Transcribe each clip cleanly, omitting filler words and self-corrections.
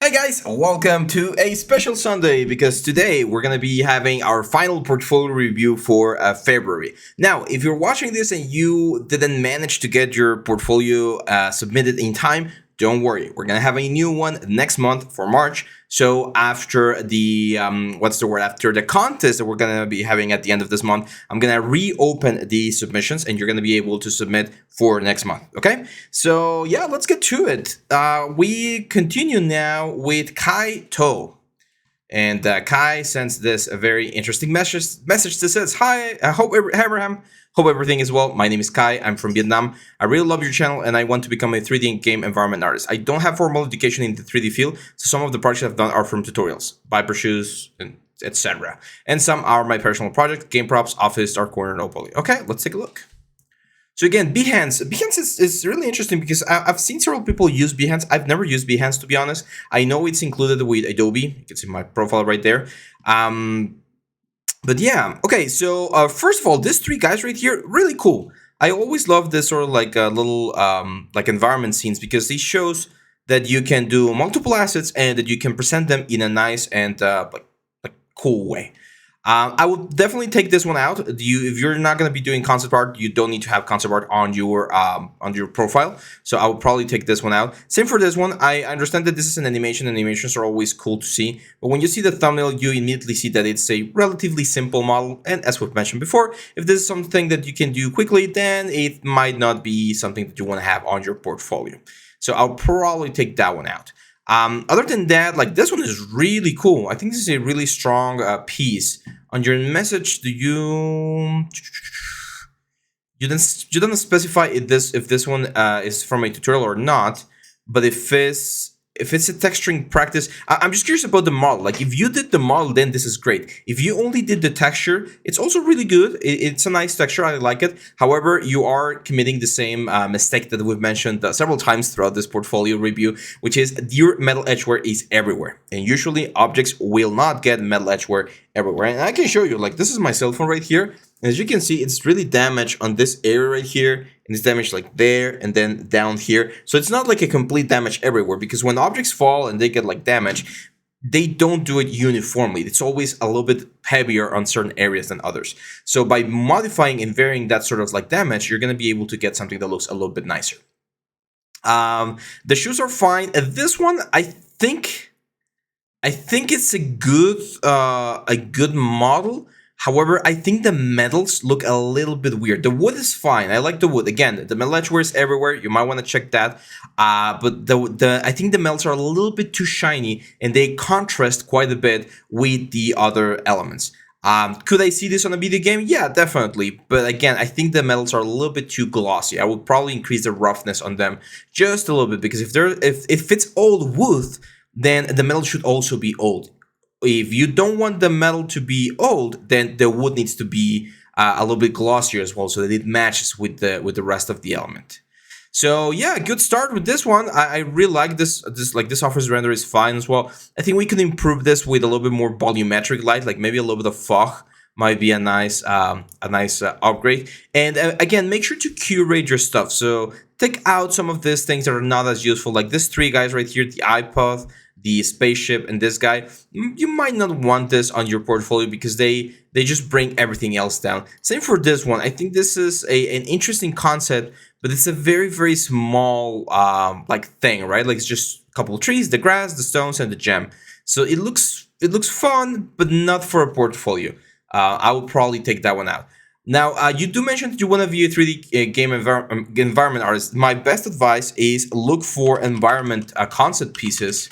Hi guys, welcome to a special Sunday because today we're going to be having our final portfolio review for February. Now, if you're watching this and you didn't manage to get your portfolio submitted in time, don't worry. We're going to have a new one next month for March. So after the, after the contest that we're going to be having at the end of this month, I'm going to reopen the submissions and you're going to be able to submit for next month. Okay. So yeah, let's get to it. We continue now with Kai To. And Kai sends this a very interesting message that says, "Hi, I hope Abraham, hope everything is well. My name is Kai. I'm from Vietnam. I really love your channel and I want to become a 3D game environment artist. I don't have formal education in the 3D field, so some of the projects I've done are from tutorials, Viper shoes, and etc. And some are my personal projects, game props, office, dark corner, and Opoly." Okay, let's take a look. So again, Behance. Behance is really interesting because I've seen several people use Behance. I've never used Behance, to be honest. I know it's included with Adobe. You can see my profile right there. But yeah, okay. So first of all, these three guys right here, really cool. I always love this sort of like little like environment scenes because it shows that you can do multiple assets and that you can present them in a nice and like cool way. I will definitely take this one out. If you're not going to be doing concept art, you don't need to have concept art on your profile. So I will probably take this one out. Same for this one. I understand that this is an animation. Animations are always cool to see. But when you see the thumbnail, you immediately see that it's a relatively simple model. And as we've mentioned before, if this is something that you can do quickly, then it might not be something that you want to have on your portfolio. So I'll probably take that one out. Other than that, like this one is really cool. I think this is a really strong piece. On your message, you don't specify if this one is from a tutorial or not, but if it's a texturing practice, I'm just curious about the model. Like if you did the model, then this is great. If you only did the texture, it's also really good. It's a nice texture. I like it. However, you are committing the same mistake that we've mentioned several times throughout this portfolio review, which is your metal edgeware is everywhere. And usually objects will not get metal edgeware everywhere. And I can show you, like this is my cell phone right here. As you can see, it's really damaged on this area right here, and it's damaged like there and then down here. So it's not like a complete damage everywhere, because when objects fall and they get like damage, they don't do it uniformly. It's always a little bit heavier on certain areas than others. So by modifying and varying that sort of like damage, you're going to be able to get something that looks a little bit nicer. The shoes are fine. This one, I think it's a good model. However, I think the metals look a little bit weird. The wood is fine. I like the wood. Again, the metal edgeware is everywhere. You might want to check that. But I think the metals are a little bit too shiny and they contrast quite a bit with the other elements. Could I see this on a video game? Yeah, definitely. But again, I think the metals are a little bit too glossy. I would probably increase the roughness on them just a little bit, because if it's old wood, then the metal should also be old. If you don't want the metal to be old, then the wood needs to be a little bit glossier as well, so that it matches with the rest of the element. So yeah, good start with this one. I really like this. This office render is fine as well. I think we can improve this with a little bit more volumetric light, like maybe a little bit of fog might be a nice upgrade. And again, make sure to curate your stuff. So take out some of these things that are not as useful, like these three guys right here, the iPod, the spaceship, and this guy. You might not want this on your portfolio because they just bring everything else down. Same for this one. I think this is an interesting concept, but it's a very, very small like thing, right? Like it's just a couple of trees, the grass, the stones, and the gem. So it looks fun, but not for a portfolio. I would probably take that one out. Now, you do mention that you want to be a 3D game environment artist. My best advice is look for environment concept pieces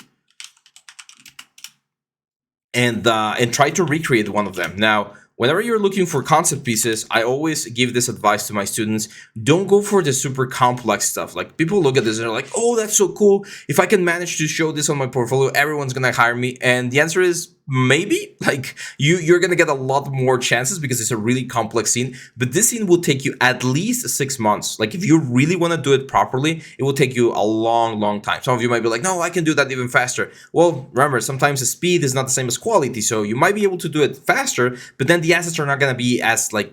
and try to recreate one of them. Now, whenever you're looking for concept pieces, I always give this advice to my students. Don't go for the super complex stuff. Like people look at this and they're like, oh, that's so cool. If I can manage to show this on my portfolio, everyone's going to hire me. And the answer is maybe. Like you're going to get a lot more chances because it's a really complex scene. But this scene will take you at least 6 months. Like if you really want to do it properly, it will take you a long, long time. Some of you might be like, no, I can do that even faster. Well, remember, sometimes the speed is not the same as quality. So you might be able to do it faster, but then the assets are not going to be as like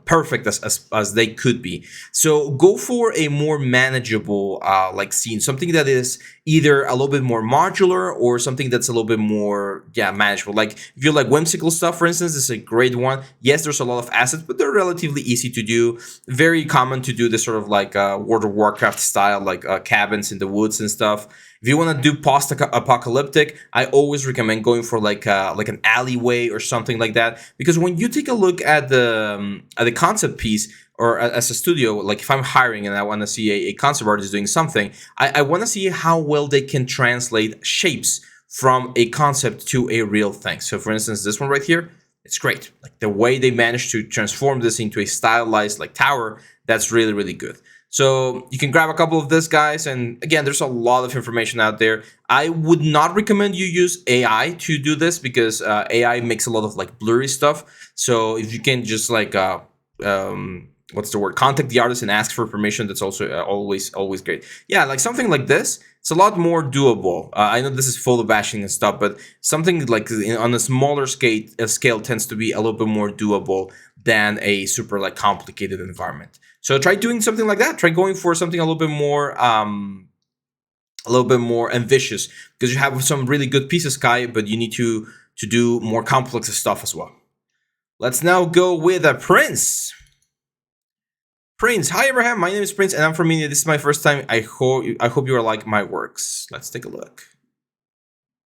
perfect as they could be. So go for a more manageable like scene, something that is either a little bit more modular or something that's a little bit more manageable. Like if you like whimsical stuff, for instance, this is a great one. Yes, there's a lot of assets, but they're relatively easy to do. Very common to do this sort of like World of Warcraft style, like cabins in the woods and stuff. If you want to do post-apocalyptic, I always recommend going for like an alleyway or something like that. Because when you take a look at the concept piece, or as a studio, like if I'm hiring and I want to see a concept artist doing something, I want to see how well they can translate shapes from a concept to a real thing. So for instance, this one right here, it's great. Like the way they managed to transform this into a stylized like tower, that's really, really good. So you can grab a couple of this, guys. And again, there's a lot of information out there. I would not recommend you use AI to do this because AI makes a lot of like blurry stuff. So if you can just like, what's the word? Contact the artist and ask for permission. That's also always great. Yeah, like something like this. It's a lot more doable. I know this is full of bashing and stuff, but something like on a smaller scale tends to be a little bit more doable than a super like complicated environment. So try doing something like that. Try going for something a little bit more ambitious because you have some really good pieces, Kai, but you need to do more complex stuff as well. Let's now go with a Prince. Prince, hi Abraham. My name is Prince, and I'm from India. This is my first time. I hope you are like my works. Let's take a look.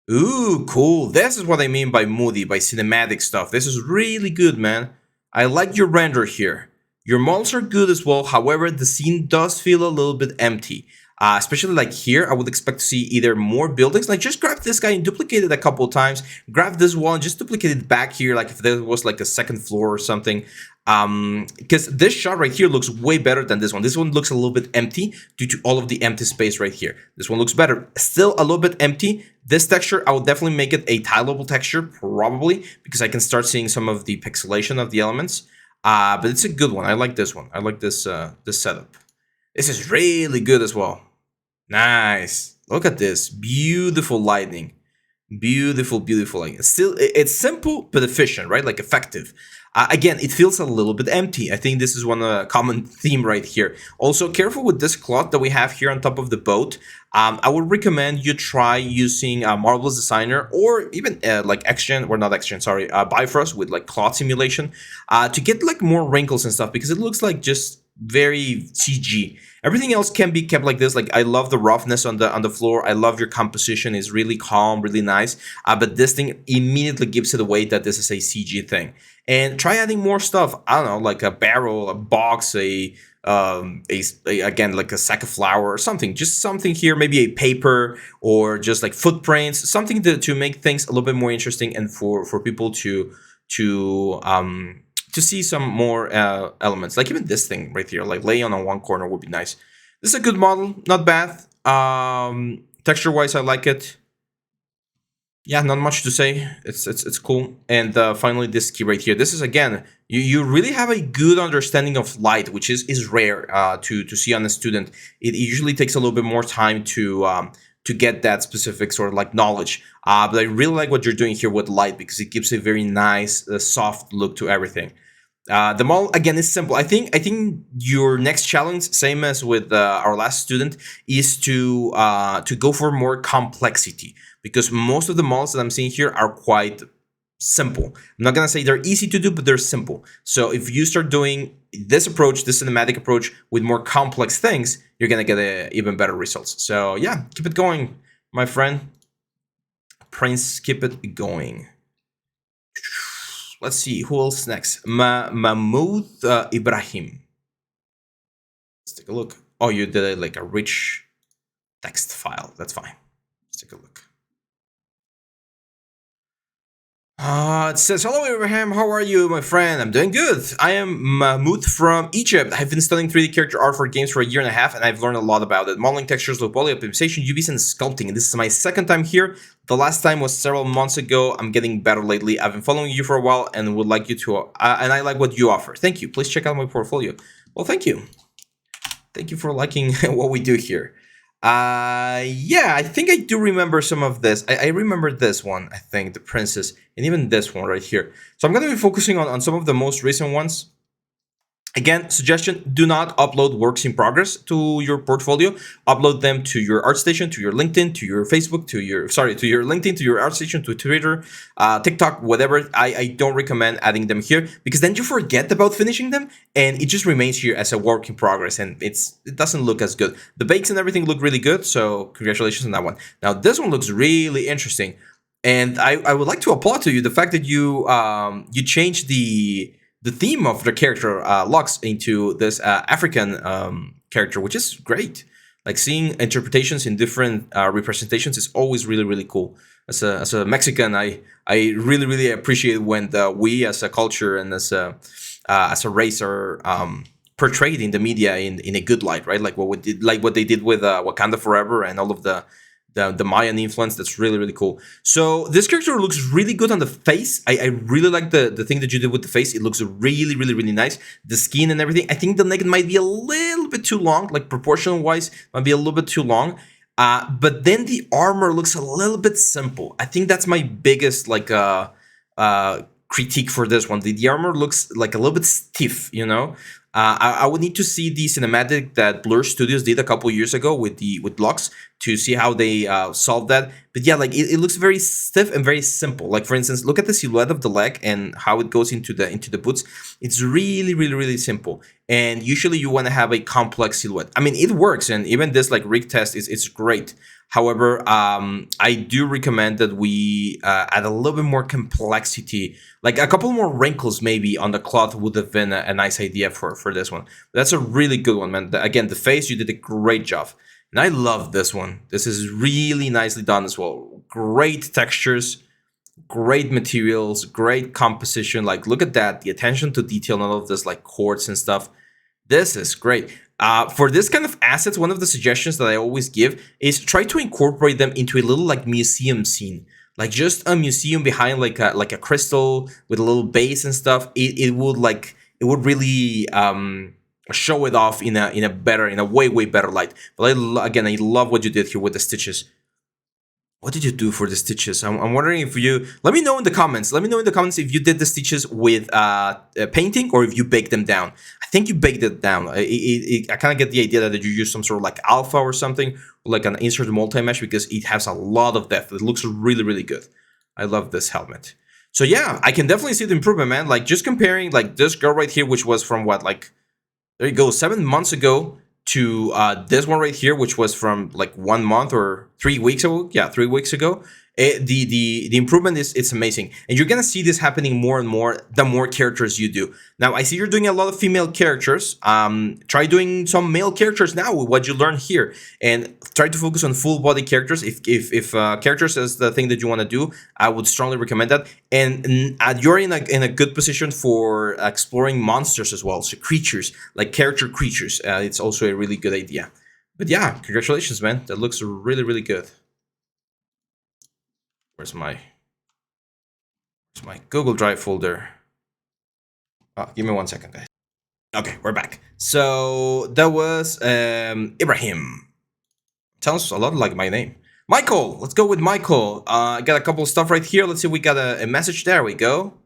Ooh, cool. This is what I mean by moody, by cinematic stuff. This is really good, man. I like your render here. Your models are good as well. However, the scene does feel a little bit empty. Especially like here, I would expect to see either more buildings. Like just grab this guy and duplicate it a couple of times. Grab this wall and just duplicate it back here. Like if there was like a second floor or something. Because this shot right here looks way better than this one. This one looks a little bit empty due to all of the empty space right here. This one looks better. Still a little bit empty. This texture, I will definitely make it a tileable texture, probably, because I can start seeing some of the pixelation of the elements. But it's a good one. I like this one. I like this this setup. This is really good as well. Nice. Look at this. Beautiful lighting. Beautiful lighting. Still, it's simple but efficient, right? Like effective. Again, it feels a little bit empty. I think this is one common theme right here. Also, careful with this cloth that we have here on top of the boat. I would recommend you try using Marvelous Designer or even like XGen, or not XGen, sorry, Bifrost with like cloth simulation to get like more wrinkles and stuff because it looks like just very CG. Everything else can be kept like this. Like I love the roughness on the floor. I love your composition. It's really calm, really nice. But this thing immediately gives it away that this is a CG thing. And try adding more stuff. I don't know, like a barrel, a box, again like a sack of flour or something. Just something here, maybe a paper or just like footprints, something to make things a little bit more interesting and for people to see some more elements. Like even this thing right here, like laying on one corner would be nice. This is a good model, not bad. Texture wise, I like it. Yeah, not much to say. It's cool. And finally, this key right here. This is again, you really have a good understanding of light, which is rare to see on a student. It usually takes a little bit more time to get that specific sort of like knowledge. But I really like what you're doing here with light because it gives a very nice, soft look to everything. The model again is simple. I think your next challenge, same as with our last student, is to go for more complexity because most of the models that I'm seeing here are quite simple. I'm not gonna say they're easy to do, but they're simple. So if you start doing this approach, this cinematic approach with more complex things, you're gonna get even better results. So yeah, keep it going, my friend. Prince, keep it going. Let's see, who else next? Mahmoud Ibrahim. Let's take a look. Oh, you did it like a rich text file. That's fine. Let's take a look. It says, hello Abraham, how are you, my friend? I'm doing good. I am Mahmoud from Egypt. I've been studying 3D character art for games for a year and a half, and I've learned a lot about it. Modeling, textures, low poly, optimization, UVs, and sculpting. And this is my second time here. The last time was several months ago. I'm getting better lately. I've been following you for a while and would like you to, and I like what you offer. Thank you. Please check out my portfolio. Well, thank you. Thank you for liking what we do here. Yeah, I think I do remember some of this. I remember this one, I think, the princess, and even this one right here. So I'm going to be focusing on some of the most recent ones. Again, suggestion, do not upload works in progress to your portfolio. Upload them to your ArtStation, to your LinkedIn, to your Facebook, to your LinkedIn, to your ArtStation, to Twitter, TikTok, whatever. I don't recommend adding them here because then you forget about finishing them and it just remains here as a work in progress and it doesn't look as good. The bakes and everything look really good, so congratulations on that one. Now this one looks really interesting. And I would like to applaud to you the fact that you changed the theme of the character Lux into this African character, which is great. Like seeing interpretations in different representations is always really really cool. As a Mexican, I really really appreciate when we as a culture and as a race are portrayed in the media in a good light, right? Like what we did, like what they did with Wakanda Forever and all of the Mayan influence. That's really really cool. So this character looks really good on the face. I really like the thing that you did with the face. It looks really really really nice. The skin and everything. I think the neck might be a little bit too long, like proportional wise, might be a little bit too long. But then the armor looks a little bit simple. I think that's my biggest critique for this one. The armor looks like a little bit stiff, you know. I would need to see the cinematic that Blur Studios did a couple years ago with Lux to see how they solved that. But yeah, like it looks very stiff and very simple. Like for instance, look at the silhouette of the leg and how it goes into the boots. It's really really really simple. And usually you want to have a complex silhouette. I mean, it works, and even this like rig test is it's great. However, I do recommend that we add a little bit more complexity, like a couple more wrinkles maybe on the cloth would have been a nice idea for this one. That's a really good one, man. Again, the face, you did a great job. And I love this one. This is really nicely done as well. Great textures, great materials, great composition. Like, look at that. The attention to detail and all of this, like quartz and stuff. This is great. For this kind of assets, one of the suggestions that I always give is try to incorporate them into a little like museum scene, like just a museum behind like a crystal with a little base and stuff. It would really show it off in a way better light. But again, I love what you did here with the stitches. What did you do for the stitches? I'm wondering if you let me know in the comments. Let me know in the comments if you did the stitches with painting or if you baked them down. I think you baked it down. I kind of get the idea that you use some sort of like alpha or something, like an insert multi-mesh, because it has a lot of depth. It looks really really good. I love this helmet. So yeah, I can definitely see the improvement, man. Like just comparing like this girl right here, which was from what, like, there you go, 7 months ago, to this one right here, which was from like 1 month or 3 weeks ago. Yeah, 3 weeks ago. The improvement is it's amazing, and you're gonna see this happening more and more the more characters you do. Now I see you're doing a lot of female characters. Try doing some male characters now with what you learn here, and try to focus on full body characters. If characters is the thing that you want to do, I would strongly recommend that. And you're in a good position for exploring monsters as well, so creatures like character creatures. It's also a really good idea. But yeah, congratulations, man. That looks really really good. Where's my Google Drive folder? Oh, give me 1 second, guys. Okay, we're back. So that was Ibrahim. Sounds a lot like my name. Michael, let's go with Michael. I got a couple of stuff right here. Let's see if we got a message. There we go.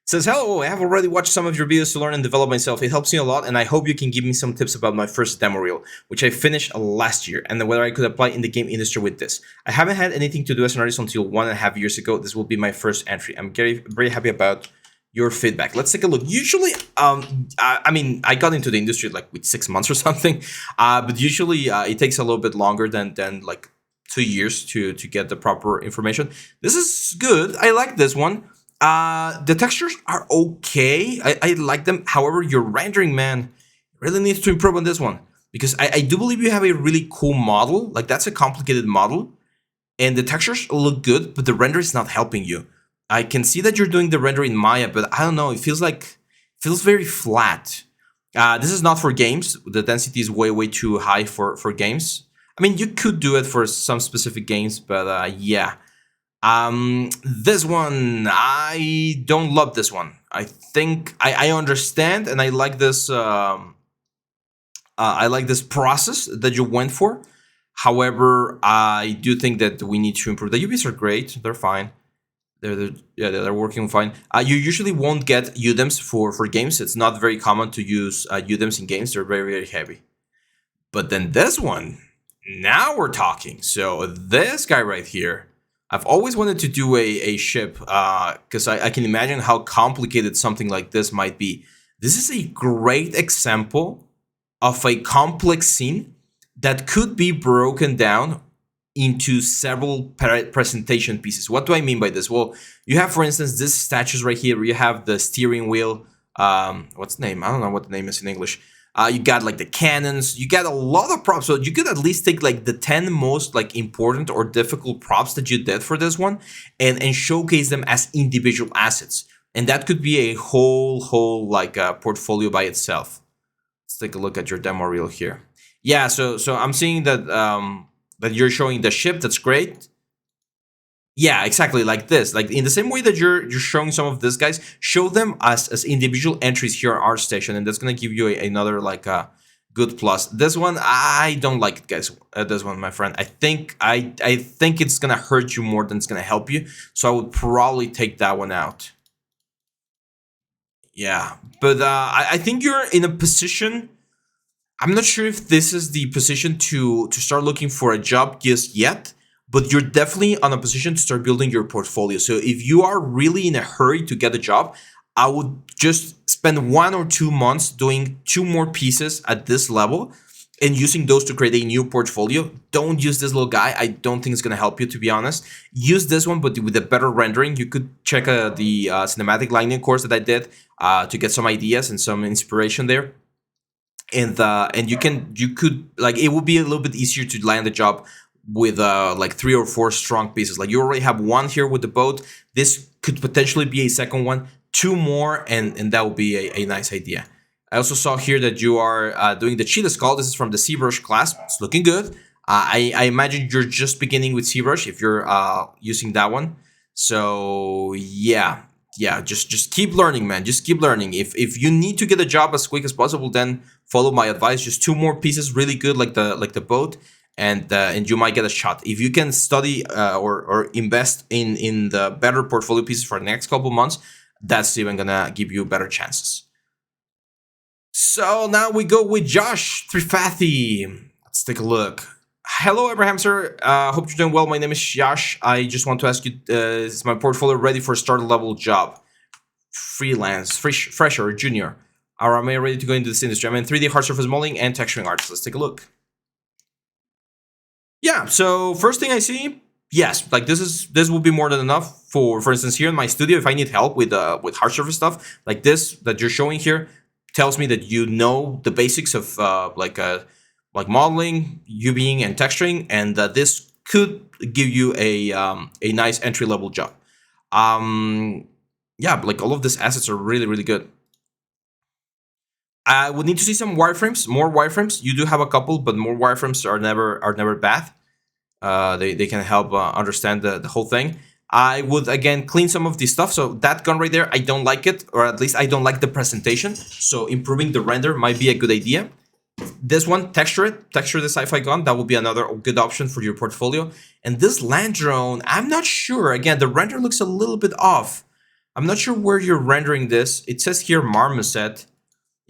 Says, hello, I have already watched some of your videos to learn and develop myself. It helps me a lot, and I hope you can give me some tips about my first demo reel, which I finished last year, and whether I could apply in the game industry with this. I haven't had anything to do as an artist until 1.5 years ago. This will be my first entry. I'm very happy about your feedback. Let's take a look. Usually, I mean, I got into the industry like with 6 months or something, but usually it takes a little bit longer than like 2 years to get the proper information. This is good. I like this one. The textures are okay. I like them. However, your rendering, man, really needs to improve on this one, because I do believe you have a really cool model. Like, that's a complicated model, and the textures look good, but the render is not helping you. I can see that you're doing the render in Maya, but I don't know. It feels very flat. This is not for games. The density is way too high for games. I mean, you could do it for some specific games, but yeah. This one, I don't love this one. I think I understand, and I like this. I like this process that you went for. However, I do think that we need to improve. The UVs are great; they're fine. They're working fine. You usually won't get UDEMs for games. It's not very common to use UDEMs in games. They're very very heavy. But then this one, now we're talking. So this guy right here, I've always wanted to do a ship because I can imagine how complicated something like this might be. This is a great example of a complex scene that could be broken down into several presentation pieces. What do I mean by this? Well, you have, for instance, this statues right here. You have the steering wheel. What's the name? I don't know what the name is in English. You got like the cannons. You got a lot of props. So you could at least take like the 10 most like important or difficult props that you did for this one, and showcase them as individual assets. And that could be a whole like portfolio by itself. Let's take a look at your demo reel here. Yeah, so I'm seeing that that you're showing the ship. That's great. Yeah, exactly like this. Like in the same way that you're showing some of these guys, show them as individual entries here on ArtStation, and that's gonna give you another like good plus. This one I don't like it, guys. This one, my friend. I think it's gonna hurt you more than it's gonna help you. So I would probably take that one out. Yeah, but I think you're in a position. I'm not sure if this is the position to start looking for a job just yet, but you're definitely on a position to start building your portfolio. So if you are really in a hurry to get a job, I would just spend 1 or 2 months doing 2 more pieces at this level and using those to create a new portfolio. Don't use this little guy. I don't think it's going to help you, to be honest. Use this one, but with a better rendering. You could check the cinematic lighting course that I did to get some ideas and some inspiration there. And you could like, it would be a little bit easier to land a job with like 3 or 4 strong pieces. Like you already have one here with the boat. This could potentially be a second one, 2 more, and that would be a nice idea. I also saw here that you are doing the cheetah skull. This is from the ZBrush class. It's looking good. I imagine you're just beginning with ZBrush if you're using that one. So yeah, just keep learning, man. Just keep learning. If you need to get a job as quick as possible, then follow my advice. Just 2 more pieces, really good, like the boat, and you might get a shot. If you can study or invest in the better portfolio pieces for the next couple months, that's even gonna give you better chances. So now we go with Josh Tripathi. Let's take a look. Hello, Abraham, sir. Hope you're doing well. My name is Josh. I just want to ask you, is my portfolio ready for a start level job? Freelance, fresher, or junior? Or am I ready to go into this industry? I'm in 3D hard surface modeling and texturing arts. Let's take a look. Yeah, so first thing I see, yes, like this will be more than enough for instance, here in my studio, if I need help with hard surface stuff, like this that you're showing here, tells me that you know the basics of like modeling, UVing, and texturing, and this could give you a nice entry level job. Yeah, like all of these assets are really really good. I would need to see some wireframes, more wireframes. You do have a couple, but more wireframes are never bad. They can help understand the whole thing. I would again clean some of this stuff. So that gun right there, I don't like it, or at least I don't like the presentation. So improving the render might be a good idea. This one, texture the sci-fi gun. That would be another good option for your portfolio. And this land drone, I'm not sure. Again, the render looks a little bit off. I'm not sure where you're rendering this. It says here Marmoset.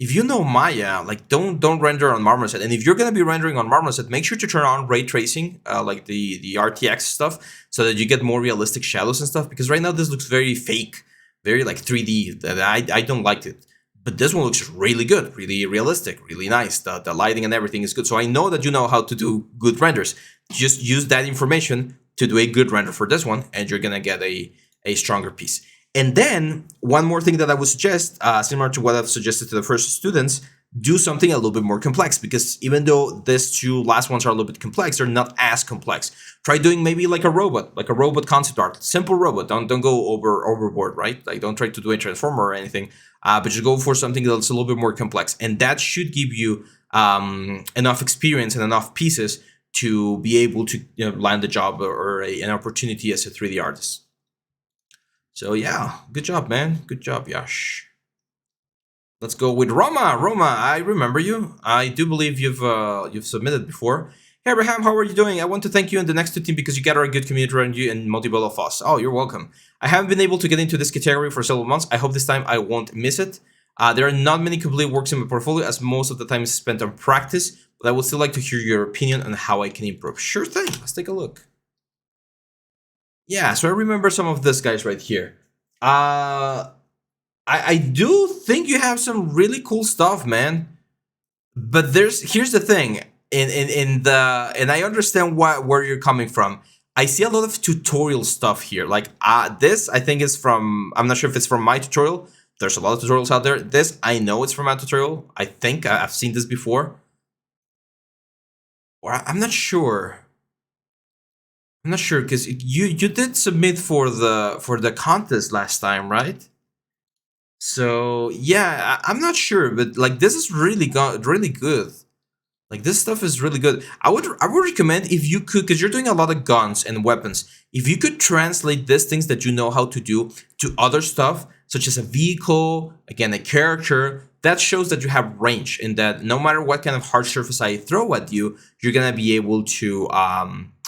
If you know Maya, like don't render on Marmoset. And if you're gonna be rendering on Marmoset, make sure to turn on ray tracing, like the RTX stuff, so that you get more realistic shadows and stuff. Because right now this looks very fake, very like 3D. That I don't like it. But this one looks really good, really realistic, really nice. The lighting and everything is good. So I know that you know how to do good renders. Just use that information to do a good render for this one, and you're gonna get a stronger piece. And then one more thing that I would suggest, similar to what I've suggested to the first students, do something a little bit more complex, because even though these 2 last ones are a little bit complex, they're not as complex. Try doing maybe like a robot concept art, simple robot. Don't go overboard, right? Like don't try to do a transformer or anything, but just go for something that's a little bit more complex, and that should give you enough experience and enough pieces to be able to land a job or an opportunity as a 3D artist. So yeah, good job, man. Good job, Yash. Let's go with Rama. Rama, I remember you. I do believe you've submitted before. Hey Abraham, how are you doing? I want to thank you and the next two team because you gather a good community around you and multiple of us. Oh, you're welcome. I haven't been able to get into this category for several months. I hope this time I won't miss it. There are not many complete works in my portfolio as most of the time is spent on practice, but I would still like to hear your opinion on how I can improve. Sure thing, let's take a look. Yeah, so I remember some of this guys right here. I do think you have some really cool stuff, man. But here's the thing. In the and I understand where you're coming from. I see a lot of tutorial stuff here. Like this I think is from, I'm not sure if it's from my tutorial. There's a lot of tutorials out there. This I know it's from my tutorial. I think I've seen this before. Or I'm not sure. I'm not sure because you did submit for the contest last time, right? So yeah, I'm not sure, but like this is really good. Like this stuff is really good. I would recommend if you could, because you're doing a lot of guns and weapons. If you could translate these things that you know how to do to other stuff, such as a vehicle, again a character, that shows that you have range, and that no matter what kind of hard surface I throw at you, you're gonna be able to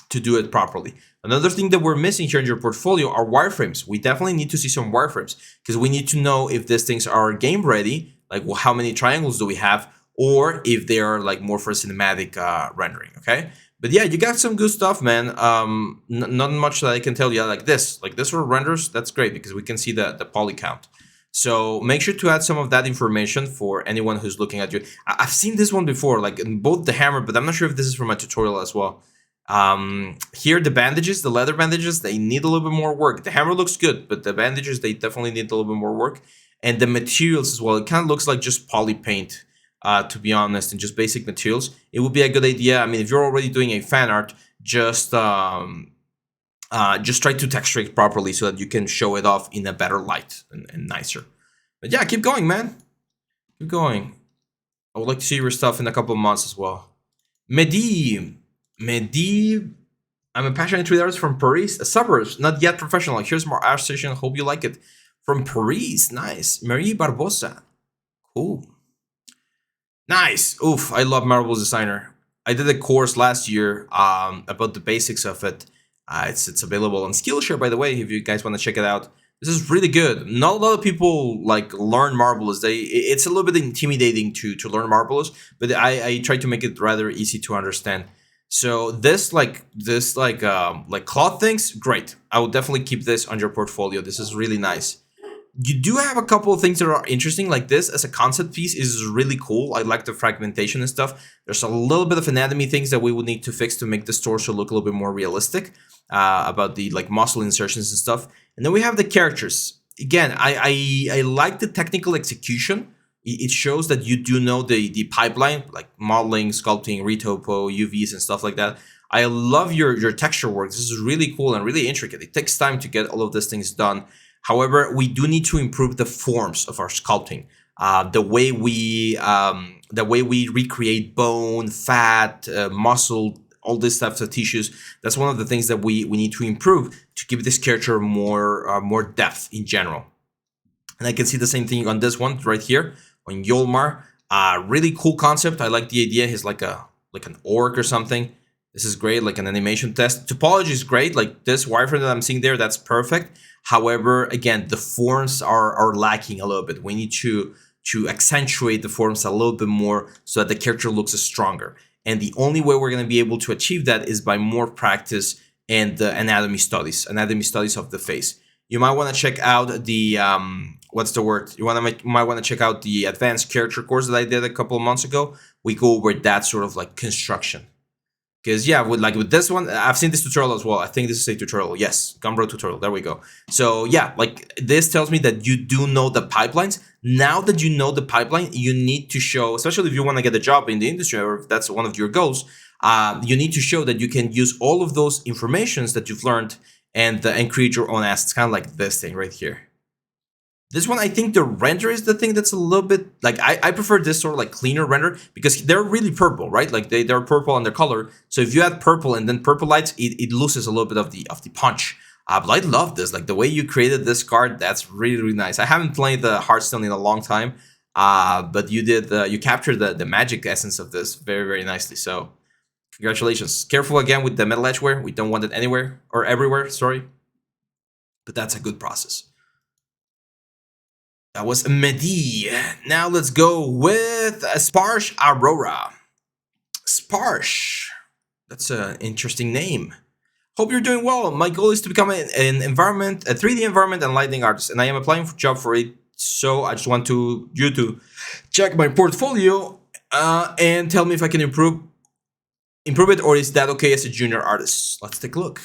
do it properly. Another thing that we're missing here in your portfolio are wireframes. We definitely need to see some wireframes because we need to know if these things are game ready, like well, how many triangles do we have, or if they are like more for cinematic rendering. Okay, but yeah, you got some good stuff, man. Not much that I can tell you. Like this for renders, that's great because we can see the poly count. So make sure to add some of that information for anyone who's looking at you. I've seen this one before, like in both the hammer, but I'm not sure if this is from my tutorial as well. Here the bandages, the leather bandages, they need a little bit more work. The hammer looks good, but the bandages, they definitely need a little bit more work. And the materials as well, it kind of looks like just poly paint, to be honest, and just basic materials. It would be a good idea. I mean, if you're already doing a fan art, just try to texture it properly so that you can show it off in a better light and nicer. But yeah, keep going, man. Keep going. I would like to see your stuff in a couple of months as well. Mehdi, I'm a passionate 3 hours from Paris, a suburbs, not yet professional. Here's more art station. Hope you like it. From Paris, nice. Marie Barbosa, cool. Nice. Oof, I love Marvel's designer. I did a course last year about the basics of it. It's available on Skillshare, by the way, if you guys want to check it out. This is really good. Not a lot of people like learn Marvelous. It's a little bit intimidating to learn Marvelous, but I try to make it rather easy to understand. So this cloth things, great. I will definitely keep this on your portfolio. This is really nice. You do have a couple of things that are interesting, like this as a concept piece is really cool. I like the fragmentation and stuff. There's a little bit of anatomy things that we would need to fix to make this torso look a little bit more realistic, about the like muscle insertions and stuff. And then we have the characters. Again, I like the technical execution. It shows that you do know the pipeline, like modeling, sculpting, retopo, UVs, and stuff like that. I love your texture work. This is really cool and really intricate. It takes time to get all of these things done. However, we do need to improve the forms of our sculpting. The way we recreate bone, fat, muscle, all these types of tissues. That's one of the things that we need to improve to give this character more depth in general. And I can see the same thing on this one right here on Yolmar. Really cool concept. I like the idea. He's like an orc or something. This is great, like an animation test. Topology is great. Like this wireframe that I'm seeing there, that's perfect. However, again, the forms are lacking a little bit. We need to accentuate the forms a little bit more so that the character looks stronger. And the only way we're going to be able to achieve that is by more practice and anatomy studies of the face. You might want to check out the what's the word? Might want to check out the advanced character course that I did a couple of months ago. We go over that sort of like construction. Because yeah, with this one, I've seen this tutorial as well. I think this is a tutorial. Yes, Gumbro tutorial. There we go. So yeah, like this tells me that you do know the pipelines. Now that you know the pipeline, you need to show, especially if you want to get a job in the industry or if that's one of your goals, you need to show that you can use all of those informations that you've learned and create your own assets. Kind of like this thing right here. This one, I think the render is the thing that's a little bit like I prefer this sort of like cleaner render because they're really purple, right? Like they're purple on their color. So if you add purple and then purple lights, it loses a little bit of the punch. But I love this, like the way you created this card. That's really really nice. I haven't played the Hearthstone in a long time, but you captured the magic essence of this very very nicely. So Congratulations. Careful again with the metal edgeware. We don't want it anywhere or everywhere, sorry. But that's a good process. That was Medi. Now let's go with Sparsh Aurora. Sparsh. That's an interesting name. Hope you're doing well. My goal is to become an environment, a 3D environment and lighting artist, and I am applying for a job for it. So I just want you to check my portfolio and tell me if I can improve it, or is that okay as a junior artist? Let's take a look.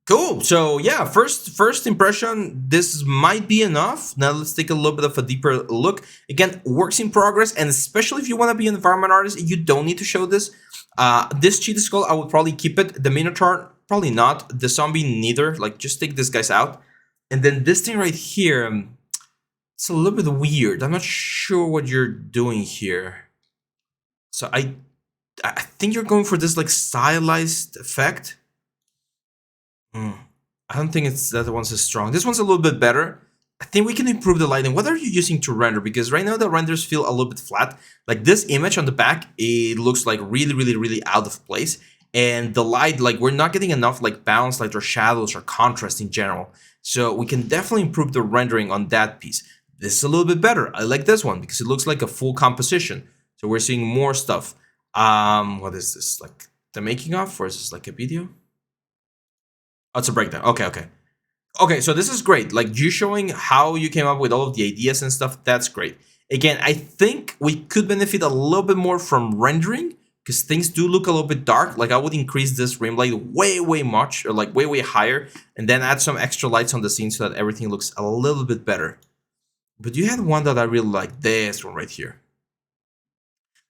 Cool. So yeah, first impression, this might be enough. Now let's take a little bit of a deeper look. Again, works in progress, and especially if you want to be an environment artist, you don't need to show this. This cheetah skull, I would probably keep it. The Minotaur, probably not. The zombie, neither. Like, just take these guys out. And then this thing right here, it's a little bit weird. I'm not sure what you're doing here. So I think you're going for this like stylized effect. I don't think it's that one's as strong. This one's a little bit better. I think we can improve the lighting. What are you using to render? Because right now the renders feel a little bit flat. Like this image on the back, it looks like really out of place. And the light, like we're not getting enough like bounce light or shadows or contrast in general. So we can definitely improve the rendering on that piece. This is a little bit better. I like this one because it looks like a full composition. So we're seeing more stuff. What is this? Like the making of, or is this like a video? Oh, it's a breakdown. Okay, so this is great. Like you showing how you came up with all of the ideas and stuff. That's great. Again, I think we could benefit a little bit more from rendering because things do look a little bit dark. Like I would increase this rim light way much, or like way higher, and then add some extra lights on the scene so that everything looks a little bit better. But you had one that I really like. This one right here.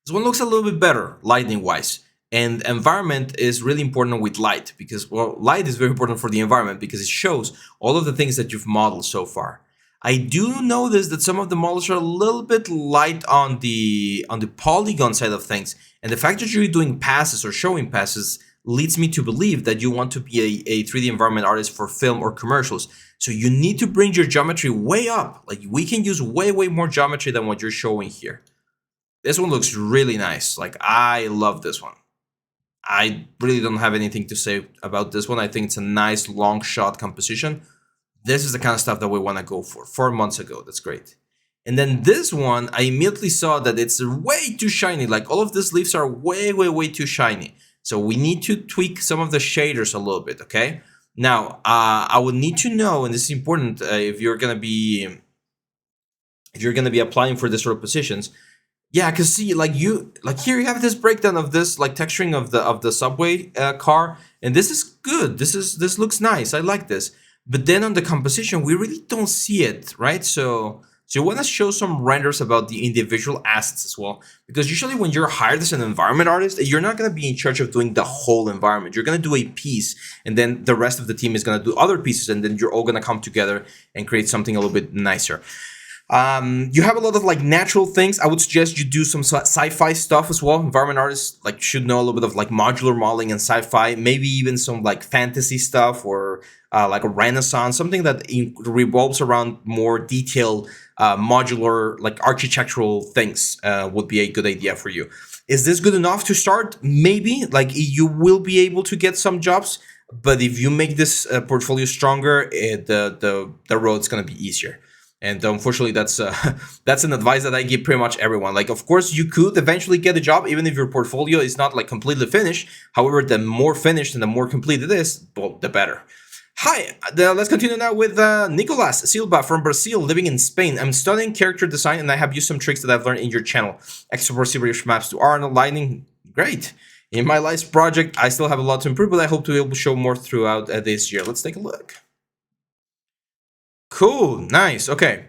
This one looks a little bit better lighting wise. And environment is really important with light because, well, light is very important for the environment because it shows all of the things that you've modeled so far. I do notice that some of the models are a little bit light on the polygon side of things. And the fact that you're doing passes or showing passes leads me to believe that you want to be a 3D environment artist for film or commercials. So you need to bring your geometry way up. Like we can use way more geometry than what you're showing here. This one looks really nice. Like I love this one. I really don't have anything to say about this one. I think it's a nice long shot composition. This is the kind of stuff that we want to go for. 4 months ago, that's great. And then this one, I immediately saw that it's way too shiny. Like all of these leaves are way too shiny. So we need to tweak some of the shaders a little bit, okay? Now, I would need to know, and this is important if you're gonna be applying for this sort of positions. Yeah, cause see, like here you have this breakdown of this like texturing of the subway car, and this is good. This looks nice. I like this. But then on the composition, we really don't see it, right? So you want to show some renders about the individual assets as well, because usually when you're hired as an environment artist, you're not gonna be in charge of doing the whole environment. You're gonna do a piece, and then the rest of the team is gonna do other pieces, and then you're all gonna come together and create something a little bit nicer. You have a lot of like natural things. I would suggest you do some sci-fi stuff as well. Environment artists like should know a little bit of like modular modeling and sci-fi, maybe even some like fantasy stuff or like a Renaissance, something that revolves around more detailed modular like architectural things would be a good idea for you. Is this good enough to start? Maybe. Like you will be able to get some jobs, but if you make this portfolio stronger, the road's gonna be easier. And unfortunately, that's an advice that I give pretty much everyone. Like, of course, you could eventually get a job, even if your portfolio is not like completely finished. However, the more finished and the more complete it is, well, the better. Hi, let's continue now with Nicolas Silva from Brazil, living in Spain. I'm studying character design, and I have used some tricks that I've learned in your channel. Export ZBrush maps to Arnold lighting. Great. In my last project, I still have a lot to improve, but I hope to be able to show more throughout this year. Let's take a look. Cool, nice, okay.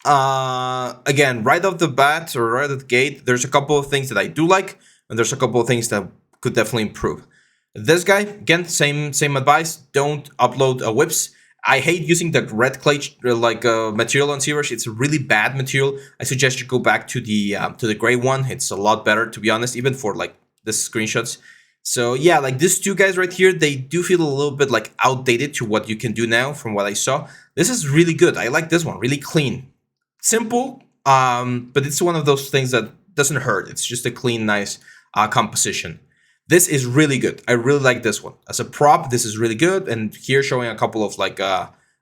Again, right off the bat or right at the gate, there's a couple of things that I do like, and there's a couple of things that could definitely improve. This guy, again, same advice. Don't upload whips. I hate using the red clay material on ZBrush. It's a really bad material. I suggest you go back to the gray one. It's a lot better, to be honest, even for like the screenshots. So yeah, like these two guys right here, they do feel a little bit like outdated to what you can do now from what I saw. This is really good. I like this one, really clean. Simple, but it's one of those things that doesn't hurt. It's just a clean, nice composition. This is really good. I really like this one as a prop. This is really good. And here showing a couple of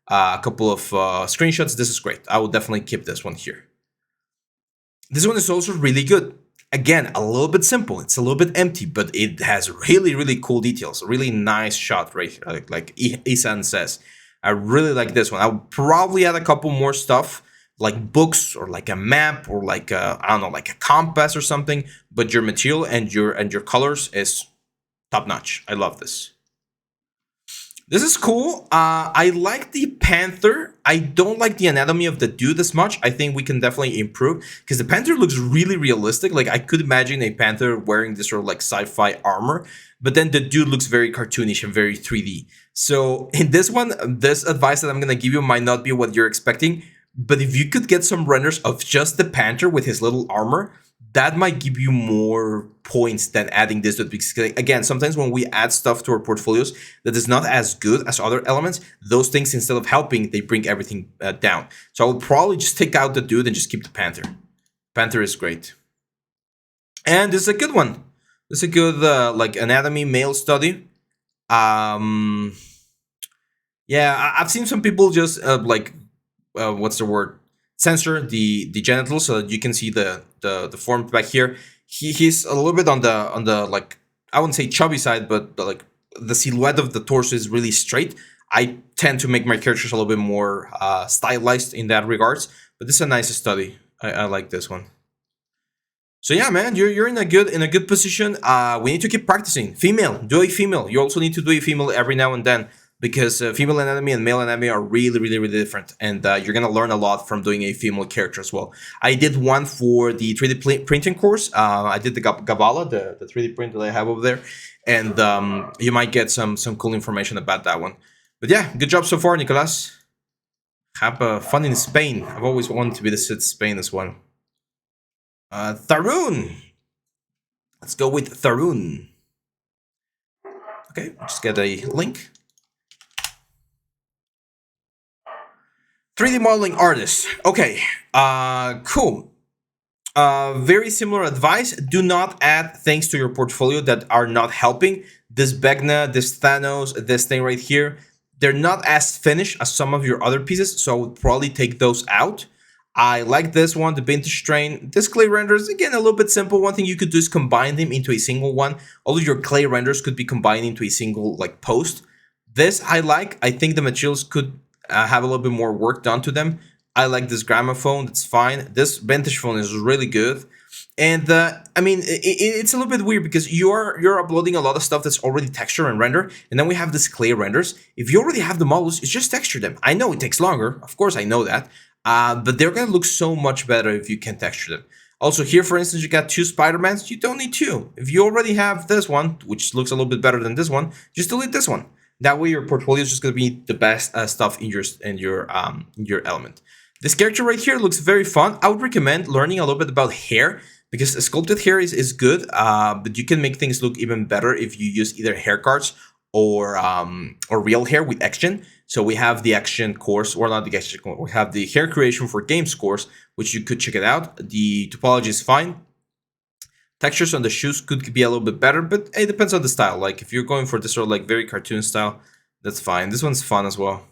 screenshots. This is great. I will definitely keep this one here. This one is also really good. Again, a little bit simple. It's a little bit empty, but it has really, really cool details. A really nice shot right here, like Isan says. I really like this one. I'll probably add a couple more stuff, like books or like a map or like I don't know, like a compass or something. But your material and your colors is top notch. I love this. This is cool. I like the panther. I don't like the anatomy of the dude as much. I think we can definitely improve because the panther looks really realistic. Like I could imagine a panther wearing this sort of like sci-fi armor, but then the dude looks very cartoonish and very 3D. So in this one, this advice that I'm gonna give you might not be what you're expecting, but if you could get some renders of just the panther with his little armor, that might give you more points than adding this to it. Because again, sometimes when we add stuff to our portfolios that is not as good as other elements, those things, instead of helping, they bring everything down. So I would probably just take out the dude and just keep the panther. Panther is great. And this is a good one. This is a good like anatomy male study. Yeah, I've seen some people just what's the word? Censor the genitals so that you can see the form back here. He's a little bit on the like, I wouldn't say chubby side, but like the silhouette of the torso is really straight. I tend to make my characters a little bit more stylized in that regards. But this is a nice study. I like this one. So yeah, man, you're in a good position. We need to keep practicing. Female, do a female. You also need to do a female every now and then, because female anatomy and male anatomy are really, really, really different, and you're gonna learn a lot from doing a female character as well. I did one for the 3D printing course. I did the Gabala, the 3D print that I have over there, and you might get some cool information about that one. But yeah, good job so far, Nicolas. Have fun in Spain. I've always wanted to visit Spain as well. Tarun. Let's go with Tarun. Okay, just get a link. 3D modeling artist. Okay, cool. Very similar advice. Do not add things to your portfolio that are not helping. This Begna, this Thanos, this thing right here, they're not as finished as some of your other pieces, so I would probably take those out. I like this one, the vintage strain. This clay renders, again, a little bit simple. One thing you could do is combine them into a single one. All of your clay renders could be combined into a single like post. This I like. I think the materials could have a little bit more work done to them. I like this gramophone. That's fine. This vintage phone is really good. And I mean, it's a little bit weird because you're uploading a lot of stuff that's already texture and render, and then we have this clay renders. If you already have the models, it's just texture them. I know it takes longer. Of course, I know that. But they're gonna look so much better if you can texture them. Also here, for instance, you got two Spider-Mans. You don't need two. If you already have this one, which looks a little bit better than this one, just delete this one. That way your portfolio is just gonna be the best stuff in your element. This character right here looks very fun. I would recommend learning a little bit about hair, because sculpted hair is good, but you can make things look even better if you use either hair cards or real hair with XGen. So we have the XGen course, or not the XGen course, we have the hair creation for games course, which you could check it out. The topology is fine. Textures on the shoes could be a little bit better, but it depends on the style. Like if you're going for this sort of like very cartoon style, that's fine. This one's fun as well.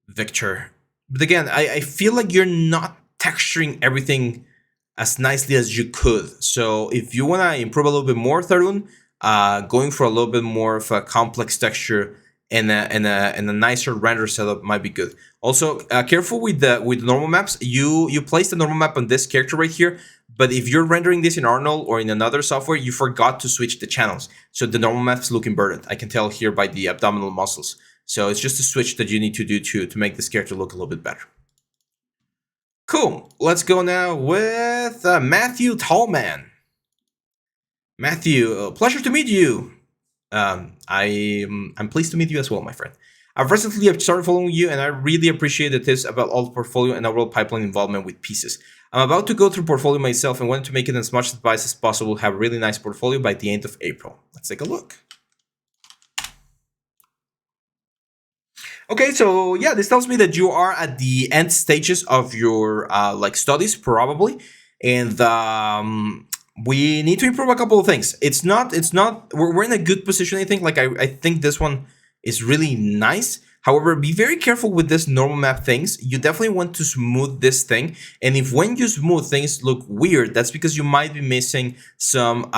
Victor. But again, I feel like you're not texturing everything as nicely as you could. So if you want to improve a little bit more, Tarun, going for a little bit more of a complex texture and a nicer render setup might be good. Also, careful with the normal maps. You place the normal map on this character right here, but if you're rendering this in Arnold or in another software, you forgot to switch the channels, so the normal maps look inverted. I can tell here by the abdominal muscles. So it's just a switch that you need to do to make this character look a little bit better. Cool. Let's go now with Matthew Tallman. Matthew, pleasure to meet you. I'm pleased to meet you as well, my friend. I've recently started following you, and I really appreciate the tips about alt portfolio and overall pipeline involvement with pieces. I'm about to go through portfolio myself and wanted to make it as much advice as possible, have a really nice portfolio by the end of April. Let's take a look. Okay, so yeah, this tells me that you are at the end stages of your like studies, probably. and we need to improve a couple of things. It's not we're in a good position, I think. Like I think this one is really nice. However, be very careful with this normal map things. You definitely want to smooth this thing, and if when you smooth things look weird, that's because you might be missing some